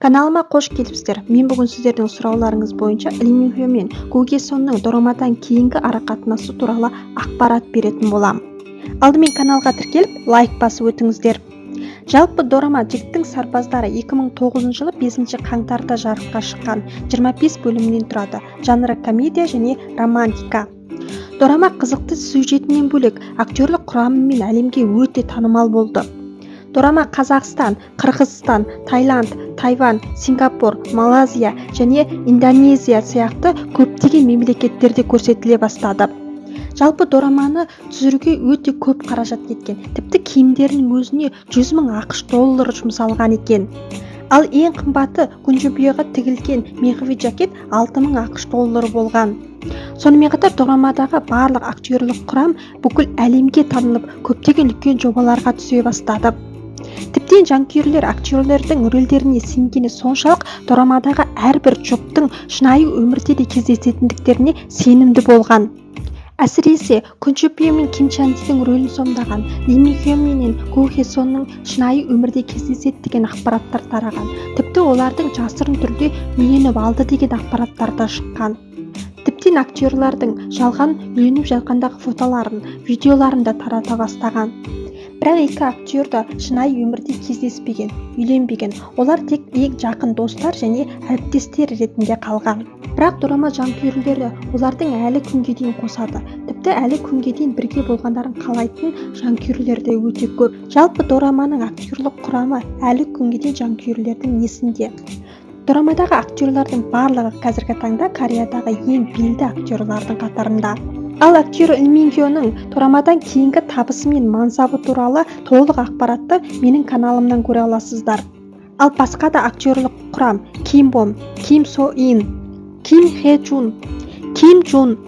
Каналыма қош келіпсіздер. Мен бүгін сіздердің сұрауларыңыз бойынша Ли Минхё мен Ку Хе Сонның дорамадан кейінгі арақатынасы туралы ақпарат беретін болам. Алдымен каналға тіркеліп, лайк басып өтіңіздер. Жалпы дорама Жігіттің сарбаздары 2009 жылы 5 қаңтарда жарыққа шыққан 25 бөлімнен тұрады. Жанры комедия және романтика. Дорама қызықты сюжетінен бөлек актерлік құрамымен әлемге өте танымал болды. Дорама Қазақстан, Қырғызстан, Таиланд, Тайвань, Сингапур, Малайзия және Индонезия сияқты көптеген мемлекеттерде көрсетіле бастады. Жалпы дораманы түсіруге өте көп қаражат кеткен. Тіпті киімдерінің өзіне 100 000 ақш доллары жұмсалған екен. Ал ең қымбаты күнжібиеға тігілген мехви жакет 6 000 ақш доллары болған. Сонымен қатар дорамадағы барлық актерлік құрам бүкіл әлемге танылып, көптеген үлкен жобаларға түсе бастады. Тіптен жанкүйерлер актерлердің рөлдеріне сенгені соншалық дорамадағы әрбір жұптың шынайы өмірде де кездесетіндіктеріне сенімді болған. Әсіресе Күнжібие мен Ким Чан Дидің рөлін сомдаған Ли Минхё мен Ку Хе Сонның шынайы өмірде кездеседі деген ақпараттар тараған. Тіпті олардың жасырын түрде үйленіп алды деген ақпараттар да шыққан. Тіптен актерлардың жалған үйленіп жатқандағы фотоларын, видеоларын да тарата бастаған. Бірақ екі актер да шынайы өмірде кездеспеген, үйленбеген. Олар тек ең жақын достар және әріптестер ретінде қалған. Бірақ дорама жанкүйерлері олардың әлі күнге дейін қосады. Тіпті әлі күнге дейін бірге болғандарын қалайтын жанкүйерлер де өте көп. Жалпы дораманың актерлік құрамы әлі күнге дейін жанкүйерлердің есінде. Дорамадағы актерлардың барлығы қазіргі таңда Кореядағы ең белді актерлардың қатарында. Ал актер Ли Минхёның дорамадан кейінгі табысы мен мансабы туралы толық ақпаратты менің каналымнан көре аласыздар. Ал басқа да актерлік құрам Ким Бом, Ким Со Ин, Ким Хе Джун, Ким Джун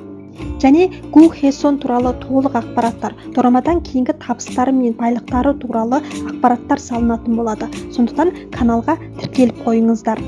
және Ку Хе Сон туралы толық ақпараттар, дорамадан кейінгі табыстары мен байлықтары туралы ақпараттар салынатын болады. Сондықтан каналға тіркеліп қойыңыздар.